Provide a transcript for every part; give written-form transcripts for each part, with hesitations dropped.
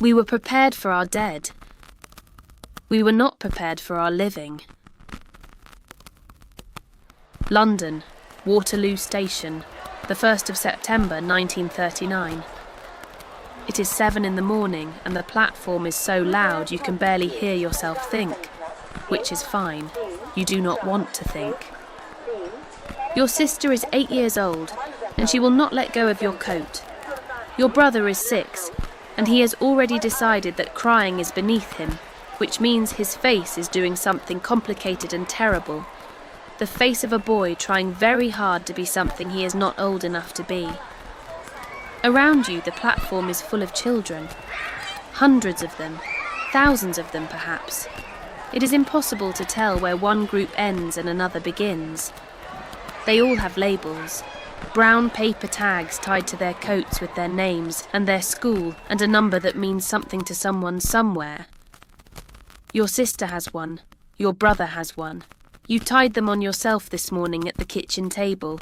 We were prepared for our dead. We were not prepared for our living. London, Waterloo Station, the 1st of September 1939. It is 7 in the morning and the platform is so loud you can barely hear yourself think, which is fine. You do not want to think. Your sister is 8 years old and she will not let go of your coat. Your brother is 6 and he has already decided that crying is beneath him, which means his face is doing something complicated and terrible. The face of a boy trying very hard to be something he is not old enough to be. Around you, the platform is full of children. Hundreds of them, thousands of them perhaps. It is impossible to tell where one group ends and another begins. They all have labels. Brown paper tags tied to their coats with their names and their school and a number that means something to someone somewhere. Your sister has one. Your brother has one. You tied them on yourself this morning at the kitchen table,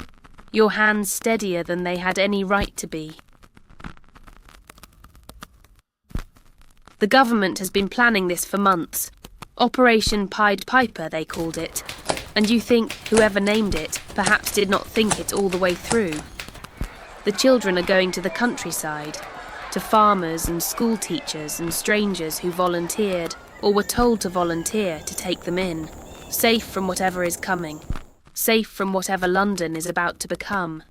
your hands steadier than they had any right to be. The government has been planning this for months. Operation Pied Piper, they called it. And you think whoever named it perhaps did not think it all the way through. The children are going to the countryside, to farmers and school teachers and strangers who volunteered or were told to volunteer to take them in. Safe from whatever is coming, safe from whatever London is about to become.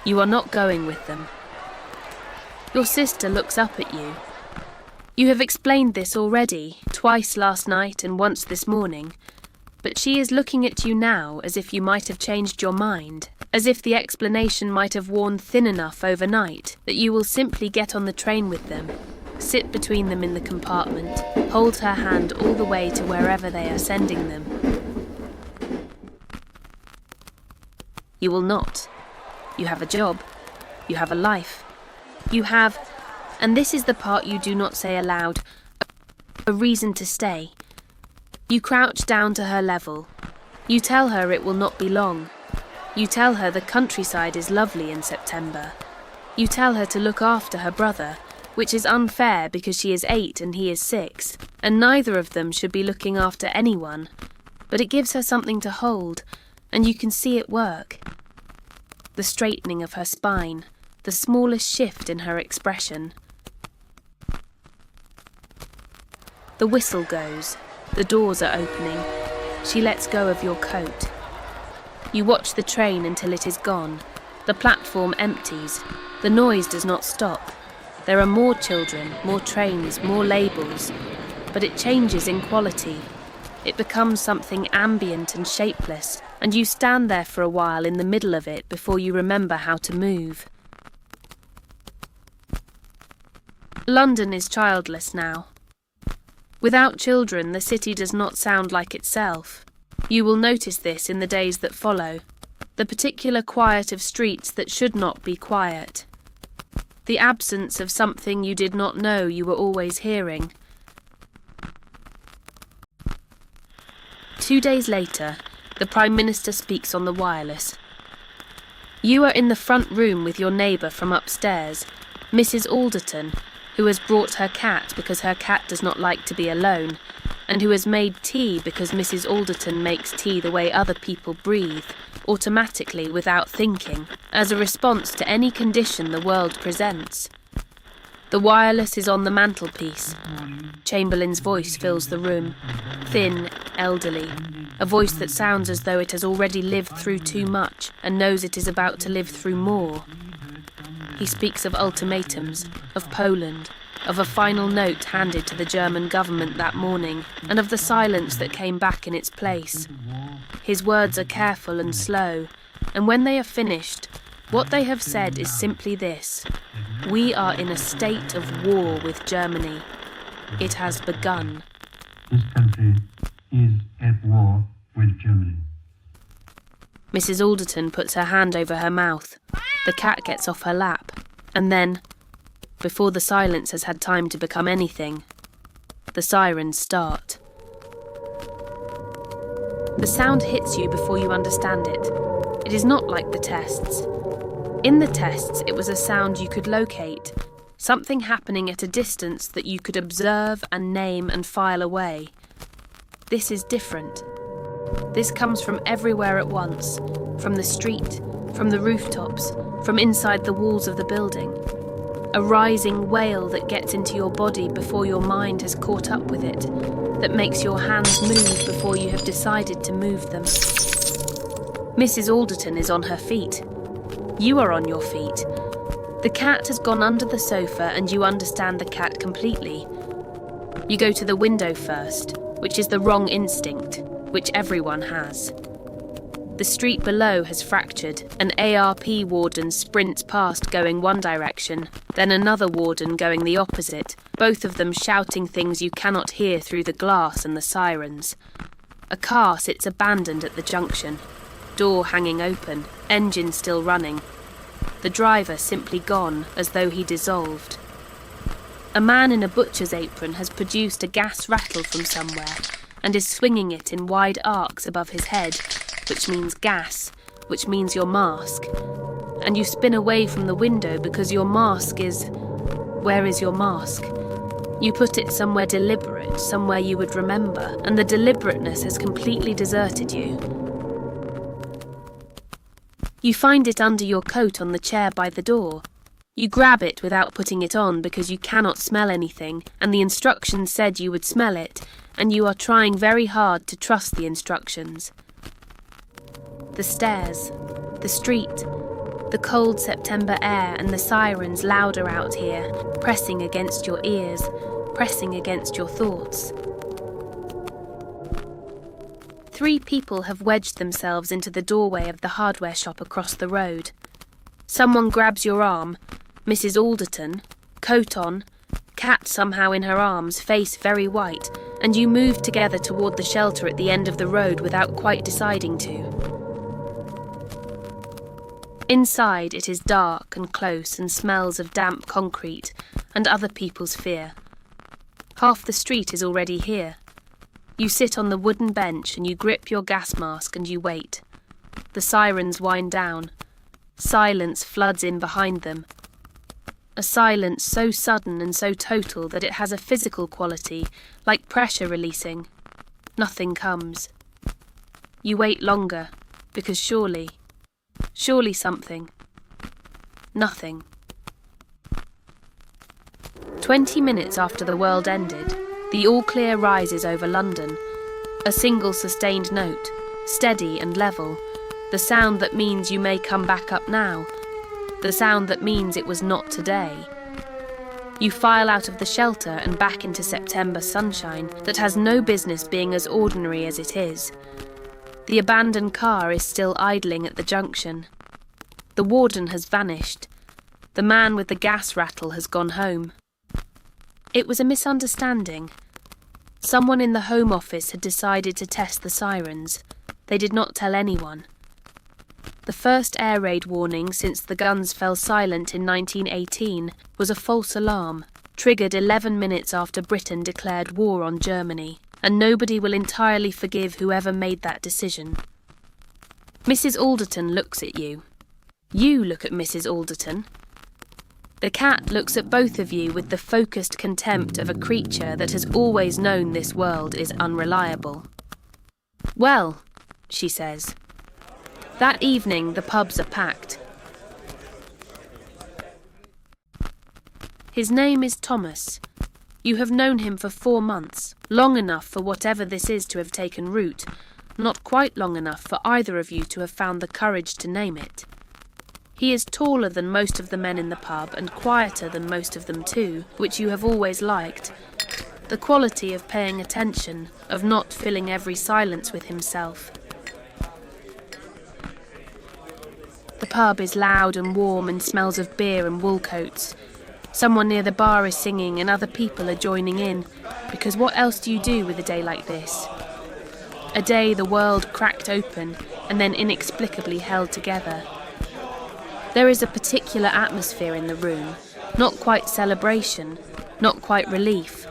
You are not going with them. Your sister looks up at you. You have explained this already, twice last night and once this morning, but she is looking at you now as if you might have changed your mind, as if the explanation might have worn thin enough overnight that you will simply get on the train with them, sit between them in the compartment, hold her hand all the way to wherever they are sending them. You will not. You have a job. You have a life. You have, and this is the part you do not say aloud, a reason to stay. You crouch down to her level. You tell her it will not be long. You tell her the countryside is lovely in September. You tell her to look after her brother, which is unfair because she is 8 and he is 6, and neither of them should be looking after anyone, but it gives her something to hold, and you can see it work. The straightening of her spine, the smallest shift in her expression. The whistle goes, the doors are opening. She lets go of your coat. You watch the train until it is gone. The platform empties. The noise does not stop. There are more children, more trains, more labels, but it changes in quality. It becomes something ambient and shapeless, and you stand there for a while in the middle of it before you remember how to move. London is childless now. Without children, the city does not sound like itself. You will notice this in the days that follow, the particular quiet of streets that should not be quiet. The absence of something you did not know you were always hearing. 2 days later, the Prime Minister speaks on the wireless. You are in the front room with your neighbour from upstairs, Mrs. Alderton, who has brought her cat because her cat does not like to be alone, and who has made tea because Mrs. Alderton makes tea the way other people breathe, automatically without thinking, as a response to any condition the world presents. The wireless is on the mantelpiece. Chamberlain's voice fills the room, thin, elderly, a voice that sounds as though it has already lived through too much and knows it is about to live through more. He speaks of ultimatums, of Poland, of a final note handed to the German government that morning, and of the silence that came back in its place. His words are careful and slow, and when they are finished, what they have said is simply this: we are in a state of war with Germany. It has begun. This country is at war with Germany. Mrs. Alderton puts her hand over her mouth. The cat gets off her lap, and then, before the silence has had time to become anything, the sirens start. The sound hits you before you understand it. It is not like the tests. In the tests, it was a sound you could locate, something happening at a distance that you could observe and name and file away. This is different. This comes from everywhere at once, from the street, from the rooftops, from inside the walls of the building. A rising wail that gets into your body before your mind has caught up with it, that makes your hands move before you have decided to move them. Mrs. Alderton is on her feet. You are on your feet. The cat has gone under the sofa and you understand the cat completely. You go to the window first, which is the wrong instinct, which everyone has. The street below has fractured. An ARP warden sprints past going one direction, then another warden going the opposite, both of them shouting things you cannot hear through the glass and the sirens. A car sits abandoned at the junction, door hanging open, engine still running. The driver simply gone, as though he dissolved. A man in a butcher's apron has produced a gas rattle from somewhere and is swinging it in wide arcs above his head, which means gas, which means your mask. And you spin away from the window because your mask is... Where is your mask? You put it somewhere deliberate, somewhere you would remember, and the deliberateness has completely deserted you. You find it under your coat on the chair by the door. You grab it without putting it on because you cannot smell anything, and the instructions said you would smell it, and you are trying very hard to trust the instructions. The stairs, the street, the cold September air and the sirens louder out here, pressing against your ears, pressing against your thoughts. 3 people have wedged themselves into the doorway of the hardware shop across the road. Someone grabs your arm, Mrs. Alderton, coat on, cat somehow in her arms, face very white, and you move together toward the shelter at the end of the road without quite deciding to. Inside it is dark and close and smells of damp concrete and other people's fear. Half the street is already here. You sit on the wooden bench and you grip your gas mask and you wait. The sirens wind down. Silence floods in behind them. A silence so sudden and so total that it has a physical quality, like pressure releasing. Nothing comes. You wait longer, because surely something. Nothing. 20 minutes after the world ended, the all-clear rises over London. A single sustained note, steady and level. The sound that means you may come back up now. The sound that means it was not today. You file out of the shelter and back into September sunshine that has no business being as ordinary as it is. The abandoned car is still idling at the junction. The warden has vanished. The man with the gas rattle has gone home. It was a misunderstanding. Someone in the Home Office had decided to test the sirens. They did not tell anyone. The first air raid warning since the guns fell silent in 1918 was a false alarm, triggered 11 minutes after Britain declared war on Germany, and nobody will entirely forgive whoever made that decision. Mrs. Alderton looks at you. You look at Mrs. Alderton. The cat looks at both of you with the focused contempt of a creature that has always known this world is unreliable. "Well," she says. That evening the pubs are packed. His name is Thomas. You have known him for 4 months, long enough for whatever this is to have taken root, not quite long enough for either of you to have found the courage to name it. He is taller than most of the men in the pub and quieter than most of them too, which you have always liked. The quality of paying attention, of not filling every silence with himself. The pub is loud and warm and smells of beer and wool coats. Someone near the bar is singing and other people are joining in, because what else do you do with a day like this? A day the world cracked open and then inexplicably held together. There is a particular atmosphere in the room, not quite celebration, not quite relief,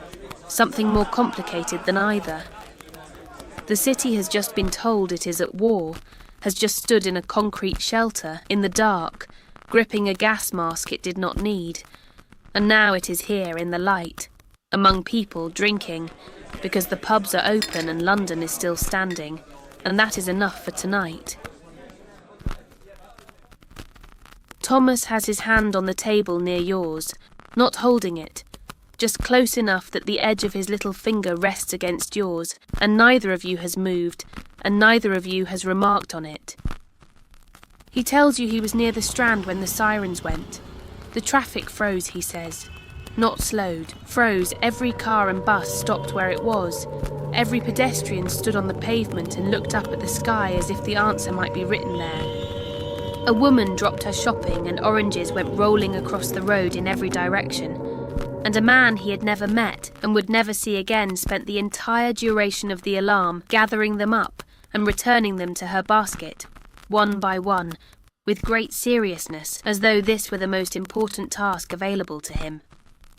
something more complicated than either. The city has just been told it is at war, has just stood in a concrete shelter, in the dark, gripping a gas mask it did not need, and now it is here in the light, among people drinking, because the pubs are open and London is still standing, and that is enough for tonight. Thomas has his hand on the table near yours, not holding it, just close enough that the edge of his little finger rests against yours, and neither of you has moved, and neither of you has remarked on it. He tells you he was near the Strand when the sirens went. The traffic froze, he says. Not slowed, froze. Every car and bus stopped where it was. Every pedestrian stood on the pavement and looked up at the sky as if the answer might be written there. A woman dropped her shopping and oranges went rolling across the road in every direction. And a man he had never met and would never see again spent the entire duration of the alarm gathering them up and returning them to her basket, one by one, with great seriousness, as though this were the most important task available to him.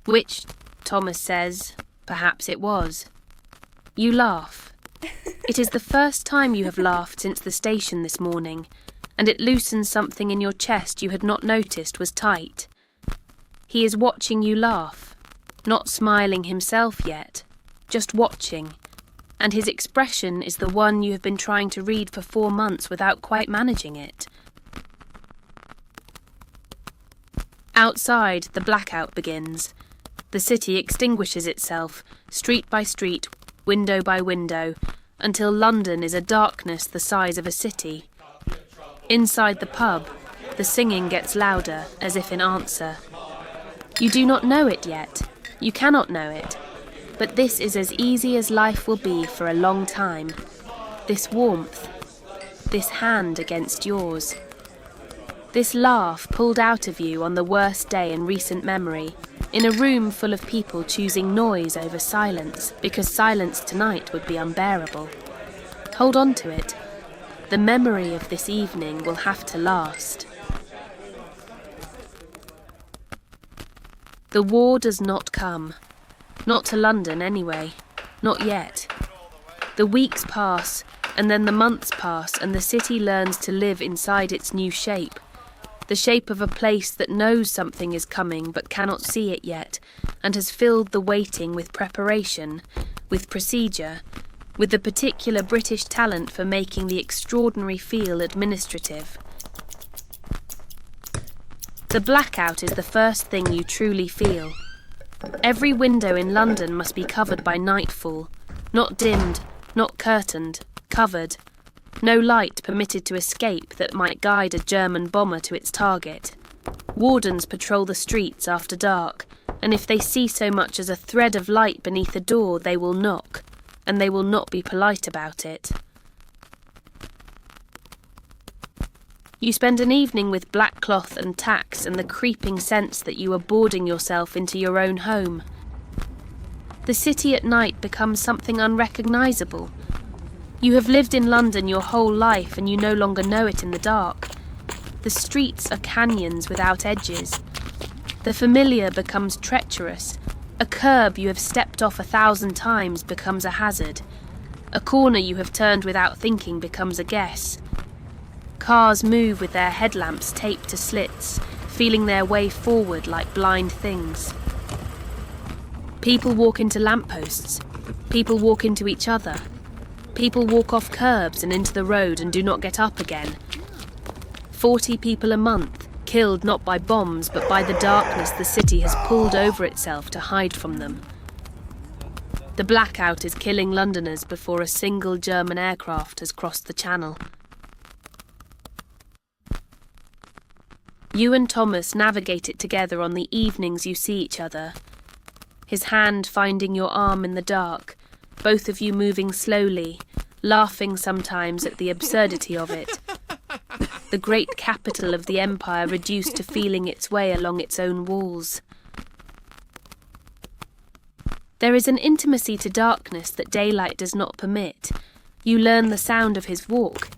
Which, Thomas says, perhaps it was. You laugh. It is the first time you have laughed since the station this morning, and it loosens something in your chest you had not noticed was tight. He is watching you laugh, not smiling himself yet, just watching, and his expression is the one you have been trying to read for 4 months without quite managing it. Outside, the blackout begins. The city extinguishes itself, street by street, window by window, until London is a darkness the size of a city. Inside the pub, the singing gets louder, as if in answer. You do not know it yet. You cannot know it. But this is as easy as life will be for a long time. This warmth, this hand against yours. This laugh pulled out of you on the worst day in recent memory, in a room full of people choosing noise over silence, because silence tonight would be unbearable. Hold on to it. The memory of this evening will have to last. The war does not come. Not to London, anyway. Not yet. The weeks pass, and then the months pass, and the city learns to live inside its new shape. The shape of a place that knows something is coming but cannot see it yet, and has filled the waiting with preparation, with procedure, with the particular British talent for making the extraordinary feel administrative. The blackout is the first thing you truly feel. Every window in London must be covered by nightfall, not dimmed, not curtained, covered. No light permitted to escape that might guide a German bomber to its target. Wardens patrol the streets after dark, and if they see so much as a thread of light beneath a door, they will knock, and they will not be polite about it. You spend an evening with black cloth and tacks and the creeping sense that you are boarding yourself into your own home. The city at night becomes something unrecognisable. You have lived in London your whole life and you no longer know it in the dark. The streets are canyons without edges. The familiar becomes treacherous. A curb you have stepped off 1,000 times becomes a hazard. A corner you have turned without thinking becomes a guess. Cars move with their headlamps taped to slits, feeling their way forward like blind things. People walk into lampposts. People walk into each other. People walk off curbs and into the road and do not get up again. 40 people a month, killed not by bombs but by the darkness the city has pulled over itself to hide from them. The blackout is killing Londoners before a single German aircraft has crossed the Channel. You and Thomas navigate it together on the evenings you see each other. His hand finding your arm in the dark, both of you moving slowly, laughing sometimes at the absurdity of it. The great capital of the empire reduced to feeling its way along its own walls. There is an intimacy to darkness that daylight does not permit. You learn the sound of his walk.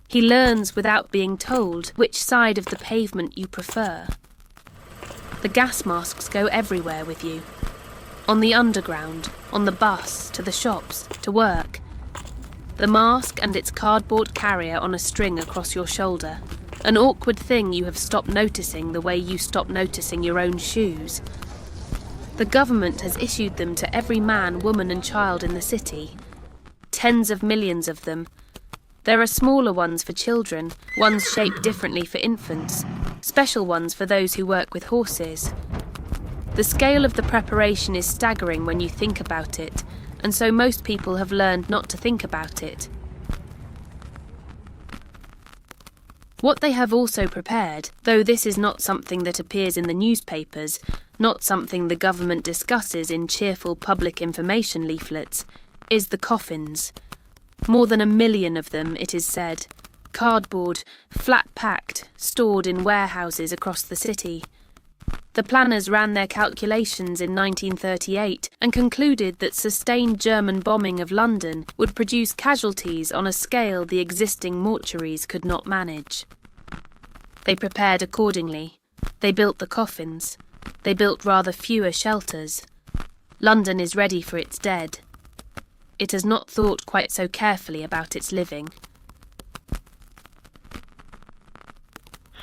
He learns without being told which side of the pavement you prefer. The gas masks go everywhere with you. On the underground, on the bus, to the shops, to work. The mask and its cardboard carrier on a string across your shoulder. An awkward thing you have stopped noticing the way you stop noticing your own shoes. The government has issued them to every man, woman and child in the city. Tens of millions of them. There are smaller ones for children, ones shaped differently for infants, special ones for those who work with horses. The scale of the preparation is staggering when you think about it, and so most people have learned not to think about it. What they have also prepared, though this is not something that appears in the newspapers, not something the government discusses in cheerful public information leaflets, is the coffins. More than 1 million of them, it is said. Cardboard, flat-packed, stored in warehouses across the city. The planners ran their calculations in 1938 and concluded that sustained German bombing of London would produce casualties on a scale the existing mortuaries could not manage. They prepared accordingly. They built the coffins. They built rather fewer shelters. London is ready for its dead. It has not thought quite so carefully about its living.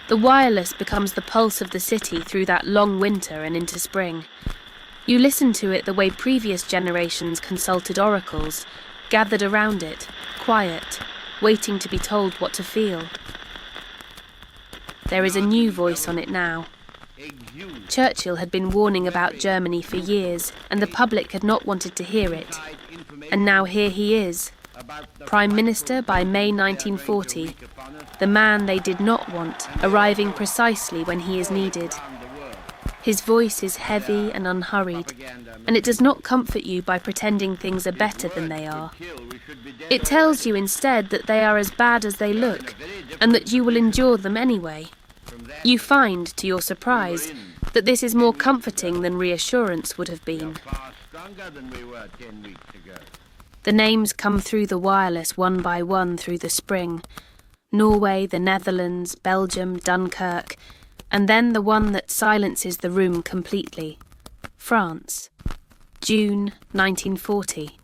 The wireless becomes the pulse of the city through that long winter and into spring. You listen to it the way previous generations consulted oracles, gathered around it, quiet, waiting to be told what to feel. There is a new voice on it now. Churchill had been warning about Germany for years, and the public had not wanted to hear it. And now here he is, Prime Minister by May 1940, the man they did not want, arriving precisely when he is needed. His voice is heavy and unhurried, and it does not comfort you by pretending things are better than they are. It tells you instead that they are as bad as they look, and that you will endure them anyway. You find, to your surprise, that this is more comforting than reassurance would have been. The names come through the wireless one by one through the spring. Norway, the Netherlands, Belgium, Dunkirk, and then the one that silences the room completely. France. June 1940.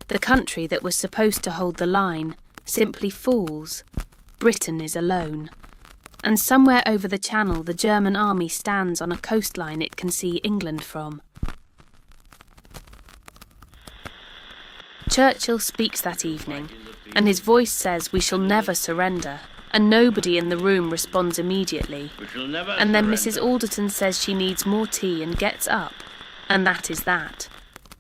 The country that was supposed to hold the line simply falls. Britain is alone. And somewhere over the channel the German army stands on a coastline it can see England from. Churchill speaks that evening, and his voice says we shall never surrender, and nobody in the room responds immediately. And then Mrs. Alderton says she needs more tea and gets up, and that is that.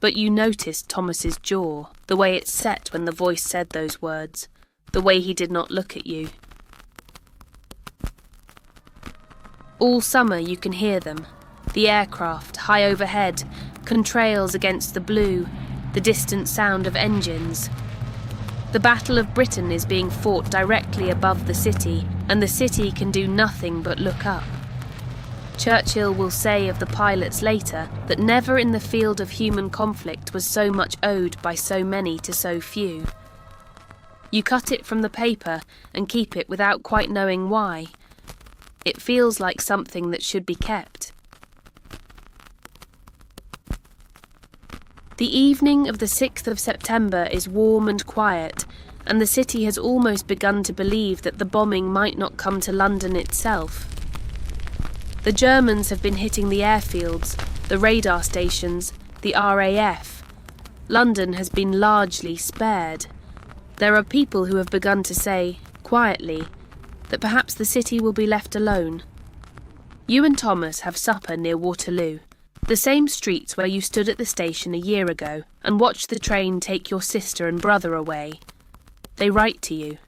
But you noticed Thomas's jaw, the way it set when the voice said those words, the way he did not look at you. All summer you can hear them, the aircraft high overhead, contrails against the blue, the distant sound of engines. The Battle of Britain is being fought directly above the city, and the city can do nothing but look up. Churchill will say of the pilots later that never in the field of human conflict was so much owed by so many to so few. You cut it from the paper and keep it without quite knowing why. It feels like something that should be kept. The evening of the 6th of September is warm and quiet, and the city has almost begun to believe that the bombing might not come to London itself. The Germans have been hitting the airfields, the radar stations, the RAF. London has been largely spared. There are people who have begun to say, quietly, that perhaps the city will be left alone. You and Thomas have supper near Waterloo, the same streets where you stood at the station a year ago and watched the train take your sister and brother away. They write to you.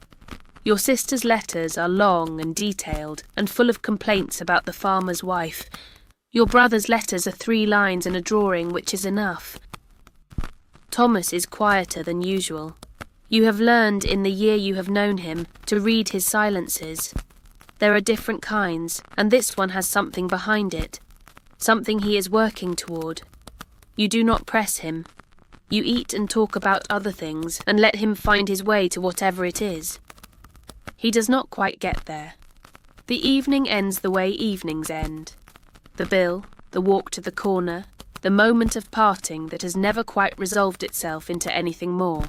Your sister's letters are long and detailed and full of complaints about the farmer's wife. Your brother's letters are 3 lines and a drawing, which is enough. Thomas is quieter than usual. You have learned in the year you have known him to read his silences. There are different kinds, and this one has something behind it. Something he is working toward. You do not press him. You eat and talk about other things and let him find his way to whatever it is. He does not quite get there. The evening ends the way evenings end. The bill, the walk to the corner, the moment of parting that has never quite resolved itself into anything more.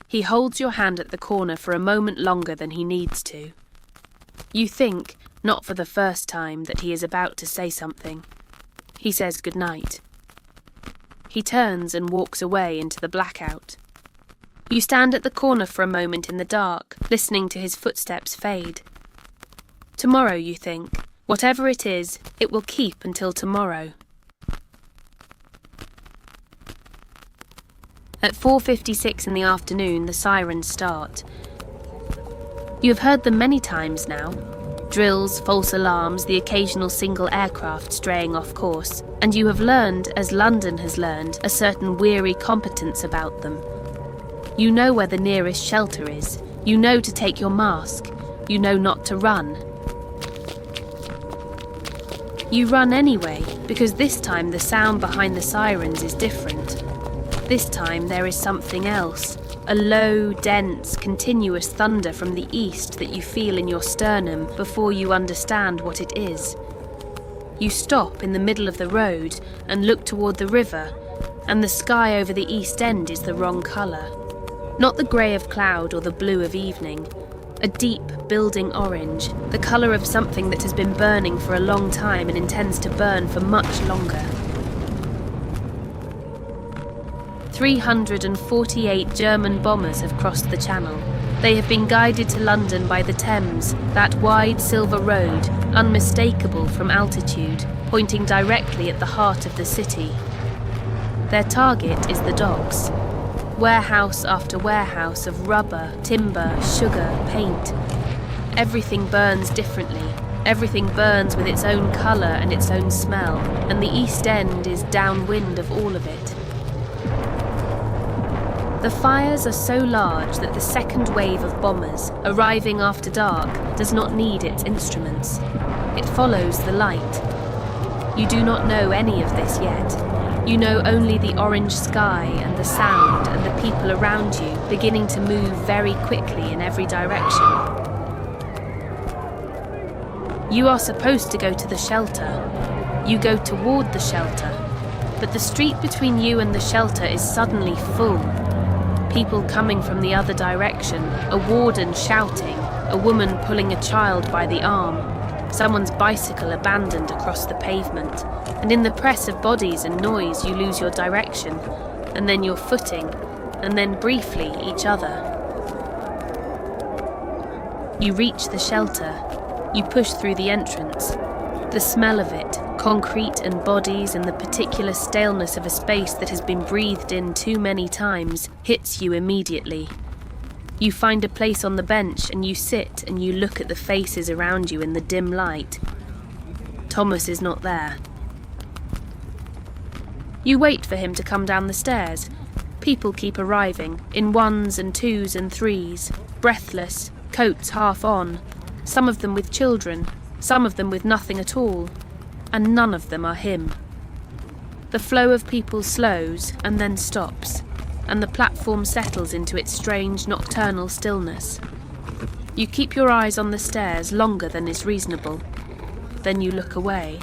He holds your hand at the corner for a moment longer than he needs to. You think, not for the first time, that he is about to say something. He says goodnight. He turns and walks away into the blackout. You stand at the corner for a moment in the dark, listening to his footsteps fade. Tomorrow, you think. Whatever it is, it will keep until tomorrow. At 4:56 in the afternoon, the sirens start. You have heard them many times now. Drills, false alarms, the occasional single aircraft straying off course, and you have learned, as London has learned, a certain weary competence about them. You know where the nearest shelter is. You know to take your mask. You know not to run. You run anyway, because this time the sound behind the sirens is different. This time there is something else, a low, dense, continuous thunder from the east that you feel in your sternum before you understand what it is. You stop in the middle of the road and look toward the river, and the sky over the east end is the wrong colour. Not the grey of cloud or the blue of evening, a deep, building orange, the colour of something that has been burning for a long time and intends to burn for much longer. 348 German bombers have crossed the Channel. They have been guided to London by the Thames, that wide silver road, unmistakable from altitude, pointing directly at the heart of the city. Their target is the docks. Warehouse after warehouse of rubber, timber, sugar, paint. Everything burns differently. Everything burns with its own colour and its own smell, and the East End is downwind of all of it. The fires are so large that the second wave of bombers, arriving after dark, does not need its instruments. It follows the light. You do not know any of this yet. You know only the orange sky and the sound and the people around you beginning to move very quickly in every direction. You are supposed to go to the shelter. You go toward the shelter, but the street between you and the shelter is suddenly full. People coming from the other direction, a warden shouting, a woman pulling a child by the arm, someone's bicycle abandoned across the pavement, and in the press of bodies and noise you lose your direction, and then your footing, and then briefly each other. You reach the shelter. You push through the entrance. The smell of it, concrete and bodies and the particular staleness of a space that has been breathed in too many times, hits you immediately. You find a place on the bench and you sit and you look at the faces around you in the dim light. Thomas is not there. You wait for him to come down the stairs. People keep arriving, in ones and twos and threes, breathless, coats half on, some of them with children, some of them with nothing at all, and none of them are him. The flow of people slows and then stops, and the platform settles into its strange nocturnal stillness. You keep your eyes on the stairs longer than is reasonable. Then you look away.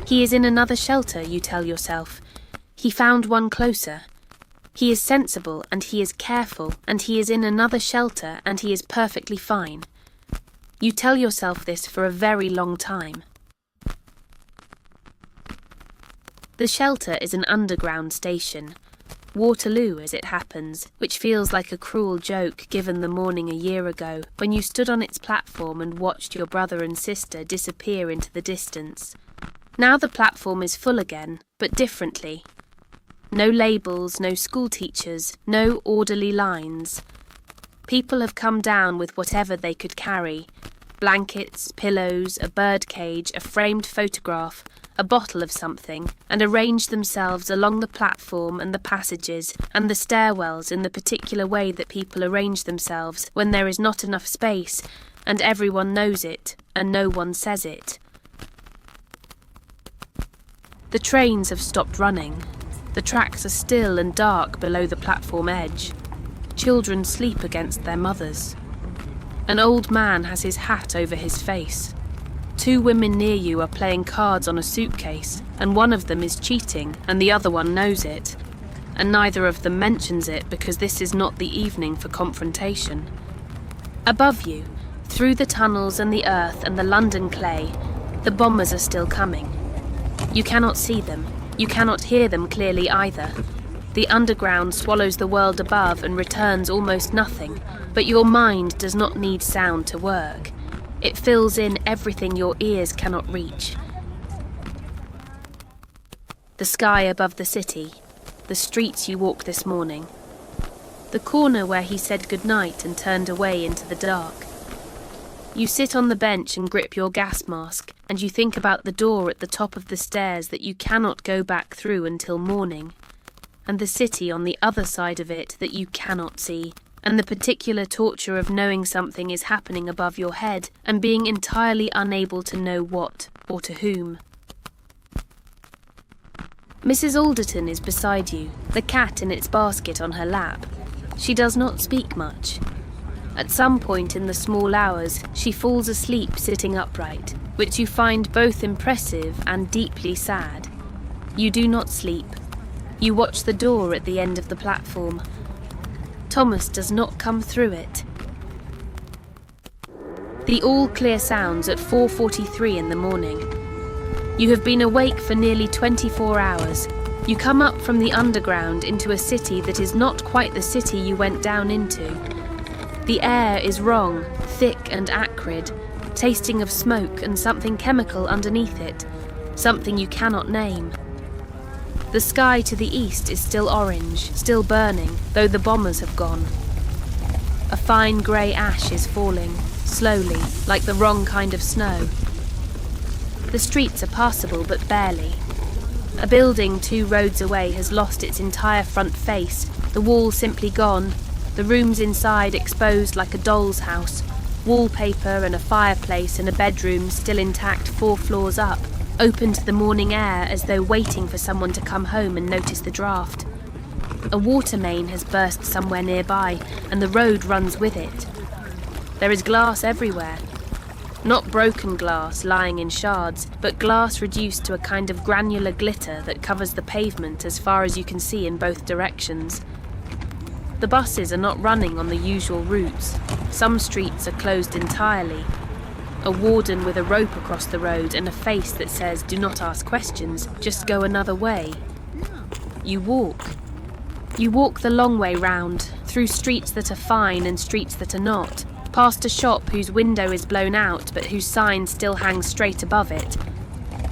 He is in another shelter, you tell yourself. He found one closer. He is sensible and he is careful and he is in another shelter and he is perfectly fine. You tell yourself this for a very long time. The shelter is an underground station. Waterloo, as it happens, which feels like a cruel joke given the morning a year ago when you stood on its platform and watched your brother and sister disappear into the distance. Now the platform is full again, but differently. No labels, no school teachers, no orderly lines. People have come down with whatever they could carry. Blankets, pillows, a bird cage, a framed photograph, a bottle of something, and arranged themselves along the platform and the passages and the stairwells in the particular way that people arrange themselves when there is not enough space and everyone knows it and no one says it. The trains have stopped running. The tracks are still and dark below the platform edge. Children sleep against their mothers. An old man has his hat over his face. 2 women near you are playing cards on a suitcase, and one of them is cheating, and the other one knows it. And neither of them mentions it because this is not the evening for confrontation. Above you, Through the tunnels and the earth and the London clay, the bombers are still coming. You cannot see them. You cannot hear them clearly either. The underground swallows the world above and returns almost nothing, but your mind does not need sound to work. It fills in everything your ears cannot reach. The sky above the city, the streets you walked this morning, the corner where he said goodnight and turned away into the dark. You sit on the bench and grip your gas mask, and you think about the door at the top of the stairs that you cannot go back through until morning, and the city on the other side of it that you cannot see, and the particular torture of knowing something is happening above your head and being entirely unable to know what or to whom. Mrs. Alderton is beside you, the cat in its basket on her lap. She does not speak much. At some point in the small hours, she falls asleep sitting upright, which you find both impressive and deeply sad. You do not sleep. You watch the door at the end of the platform. Thomas does not come through it. The all-clear sounds at 4:43 in the morning. You have been awake for nearly 24 hours. You come up from the underground into a city that is not quite the city you went down into. The air is wrong, thick and acrid, tasting of smoke and something chemical underneath it, something you cannot name. The sky to the east is still orange, still burning, though the bombers have gone. A fine grey ash is falling, slowly, like the wrong kind of snow. The streets are passable, but barely. A building 2 roads away has lost its entire front face, the wall simply gone, the rooms inside exposed like a doll's house, wallpaper and a fireplace and a bedroom still intact 4 floors up, open to the morning air as though waiting for someone to come home and notice the draft. A water main has burst somewhere nearby, and the road runs with it. There is glass everywhere. Not broken glass lying in shards, but glass reduced to a kind of granular glitter that covers the pavement as far as you can see in both directions. The buses are not running on the usual routes. Some streets are closed entirely. A warden with a rope across the road and a face that says, "Do not ask questions, just go another way." You walk. You walk the long way round, through streets that are fine and streets that are not, past a shop whose window is blown out but whose sign still hangs straight above it,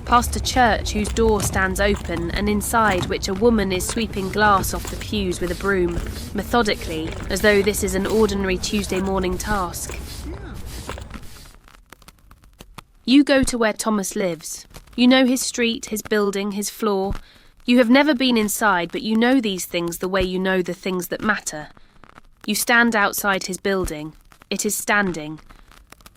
past a church whose door stands open and inside which a woman is sweeping glass off the pews with a broom, methodically, as though this is an ordinary Tuesday morning task. You go to where Thomas lives. You know his street, his building, his floor. You have never been inside, but you know these things the way you know the things that matter. You stand outside his building. It is standing.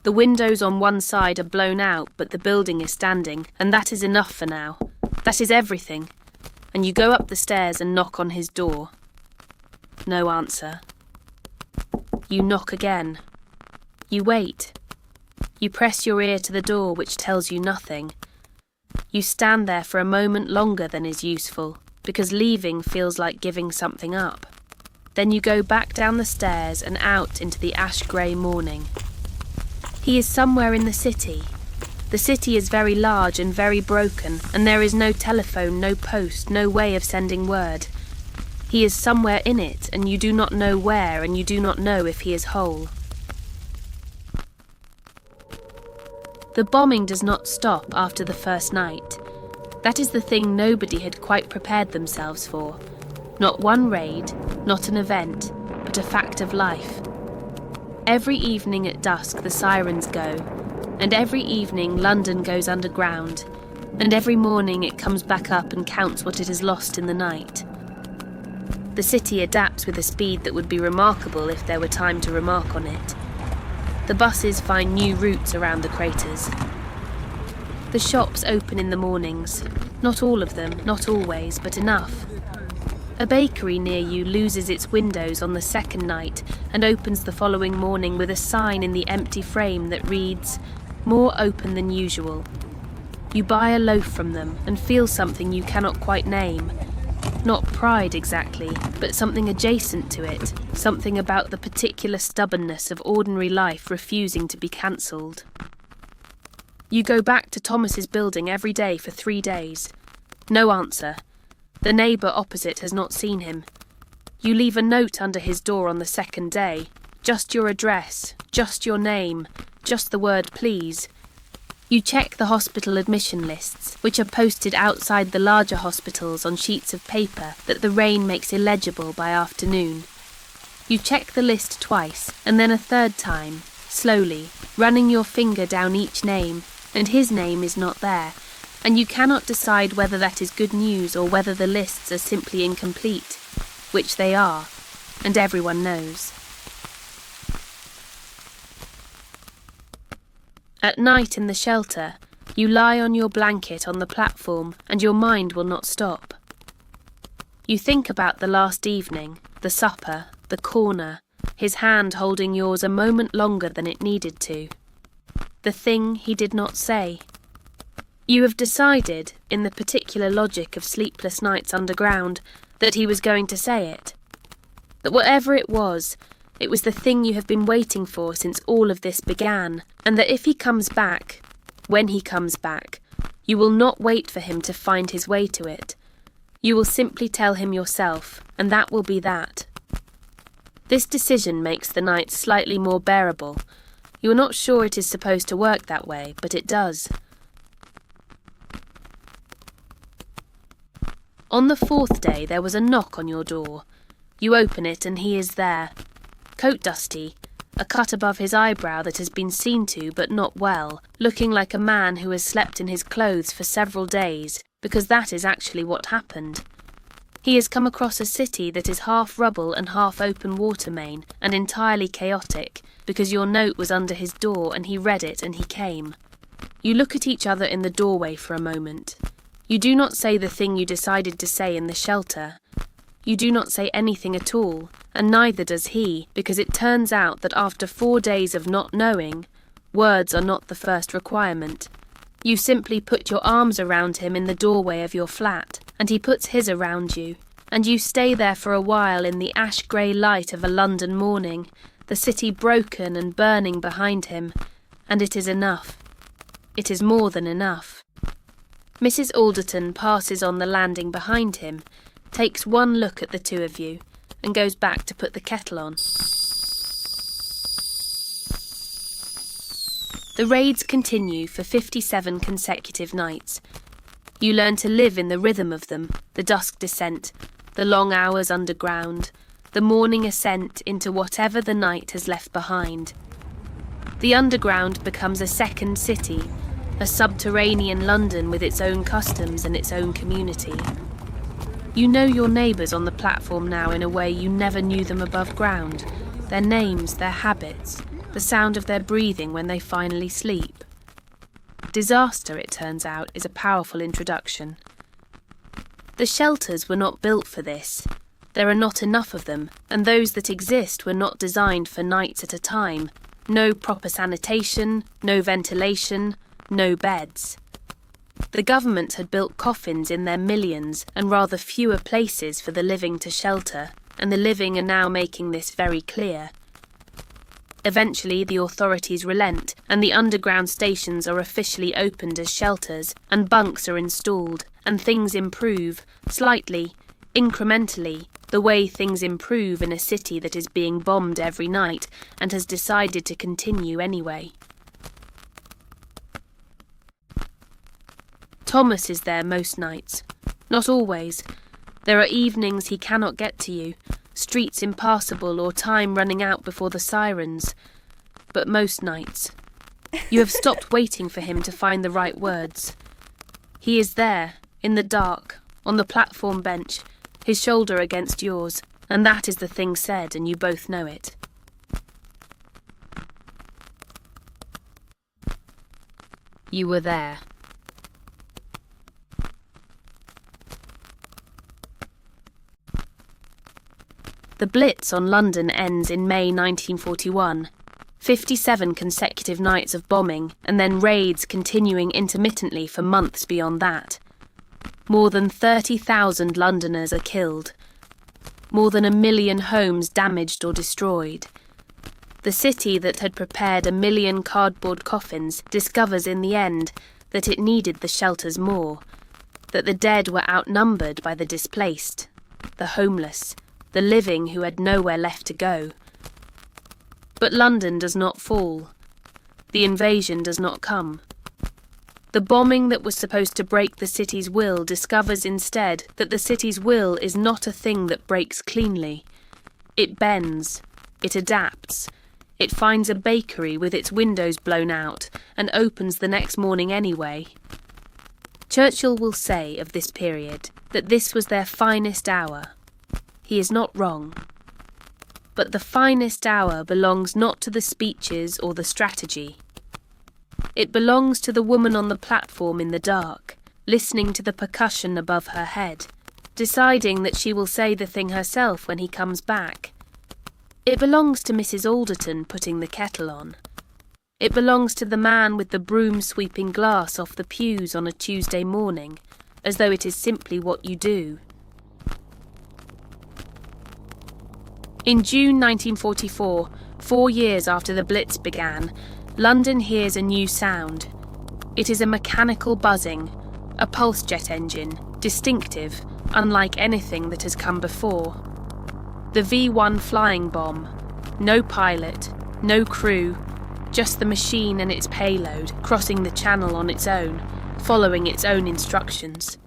The windows on one side are blown out, but the building is standing, and that is enough for now. That is everything. And you go up the stairs and knock on his door. No answer. You knock again. You wait. You press your ear to the door, which tells you nothing. You stand there for a moment longer than is useful, because leaving feels like giving something up. Then you go back down the stairs and out into the ash-grey morning. He is somewhere in the city. The city is very large and very broken, and there is no telephone, no post, no way of sending word. He is somewhere in it, and you do not know where, and you do not know if he is whole. The bombing does not stop after the first night. That is the thing nobody had quite prepared themselves for. Not one raid, not an event, but a fact of life. Every evening at dusk the sirens go, and every evening London goes underground, and every morning it comes back up and counts what it has lost in the night. The city adapts with a speed that would be remarkable if there were time to remark on it. The buses find new routes around the craters. The shops open in the mornings. Not all of them, not always, but enough. A bakery near you loses its windows on the second night and opens the following morning with a sign in the empty frame that reads, "More open than usual." You buy a loaf from them and feel something you cannot quite name. Not pride exactly, but something adjacent to it, something about the particular stubbornness of ordinary life refusing to be cancelled. You go back to Thomas's building every day for 3 days. No answer. The neighbour opposite has not seen him. You leave a note under his door on the 2nd day. Just your address, just your name, just the word please. You check the hospital admission lists, which are posted outside the larger hospitals on sheets of paper that the rain makes illegible by afternoon. You check the list twice, and then a 3rd time, slowly, running your finger down each name, and his name is not there, and you cannot decide whether that is good news or whether the lists are simply incomplete, which they are, and everyone knows. At night in the shelter, you lie on your blanket on the platform and your mind will not stop. You think about the last evening, the supper, the corner, his hand holding yours a moment longer than it needed to. The thing he did not say. You have decided, in the particular logic of sleepless nights underground, that he was going to say it. That whatever it was the thing you have been waiting for since all of this began, and that if he comes back, when he comes back, you will not wait for him to find his way to it. You will simply tell him yourself, and that will be that. This decision makes the night slightly more bearable. You are not sure it is supposed to work that way, but it does. On the 4th day there was a knock on your door. You open it and he is there. Coat dusty, a cut above his eyebrow that has been seen to but not well, looking like a man who has slept in his clothes for several days, because that is actually what happened. He has come across a city that is half rubble and half open water main, and entirely chaotic, because your note was under his door and he read it and he came. You look at each other in the doorway for a moment. You do not say the thing you decided to say in the shelter. You do not say anything at all, and neither does he, because it turns out that after 4 days of not knowing, words are not the first requirement. You simply put your arms around him in the doorway of your flat, and he puts his around you, and you stay there for a while in the ash-grey light of a London morning, the city broken and burning behind him, and it is enough. It is more than enough. Mrs. Alderton passes on the landing behind him, takes one look at the two of you, and goes back to put the kettle on. The raids continue for 57 consecutive nights. You learn to live in the rhythm of them, the dusk descent, the long hours underground, the morning ascent into whatever the night has left behind. The underground becomes a second city, a subterranean London with its own customs and its own community. You know your neighbours on the platform now in a way you never knew them above ground, their names, their habits, the sound of their breathing when they finally sleep. Disaster, it turns out, is a powerful introduction. The shelters were not built for this. There are not enough of them, and those that exist were not designed for nights at a time. No proper sanitation, no ventilation, no beds. The government had built coffins in their millions and rather fewer places for the living to shelter, and the living are now making this very clear. Eventually the authorities relent, and the underground stations are officially opened as shelters, and bunks are installed, and things improve, slightly, incrementally, the way things improve in a city that is being bombed every night and has decided to continue anyway. Thomas is there most nights. Not always. There are evenings he cannot get to you, streets impassable or time running out before the sirens. But most nights. You have stopped waiting for him to find the right words. He is there, in the dark, on the platform bench, his shoulder against yours, and that is the thing said, and you both know it. You were there. The Blitz on London ends in May 1941. 57 consecutive nights of bombing, and then raids continuing intermittently for months beyond that. More than 30,000 Londoners are killed. More than 1 million homes damaged or destroyed. The city that had prepared 1 million cardboard coffins discovers in the end that it needed the shelters more, that the dead were outnumbered by the displaced, the homeless, the living who had nowhere left to go. But London does not fall. The invasion does not come. The bombing that was supposed to break the city's will discovers instead that the city's will is not a thing that breaks cleanly. It bends, it adapts, it finds a bakery with its windows blown out and opens the next morning anyway. Churchill will say of this period that this was their finest hour. He is not wrong. But the finest hour belongs not to the speeches or the strategy. It belongs to the woman on the platform in the dark, listening to the percussion above her head, deciding that she will say the thing herself when he comes back. It belongs to Mrs. Alderton putting the kettle on. It belongs to the man with the broom sweeping glass off the pews on a Tuesday morning, as though it is simply what you do. In June 1944, 4 years after the Blitz began, London hears a new sound. It is a mechanical buzzing, a pulse jet engine, distinctive, unlike anything that has come before. The V-1 flying bomb. No pilot, no crew, just the machine and its payload crossing the channel on its own, following its own instructions.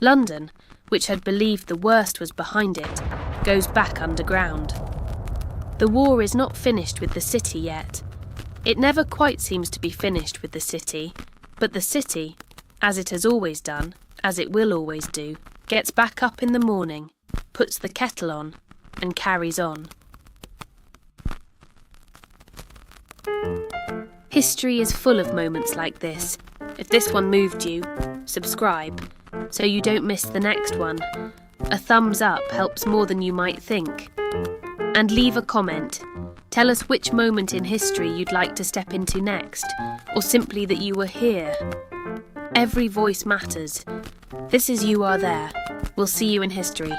London, which had believed the worst was behind it, goes back underground. The war is not finished with the city yet. It never quite seems to be finished with the city, but the city, as it has always done, as it will always do, gets back up in the morning, puts the kettle on, and carries on. History is full of moments like this. If this one moved you, subscribe, so you don't miss the next one. A thumbs up helps more than you might think. And leave a comment. Tell us which moment in history you'd like to step into next, or simply that you were here. Every voice matters. This is You Are There. We'll see you in history.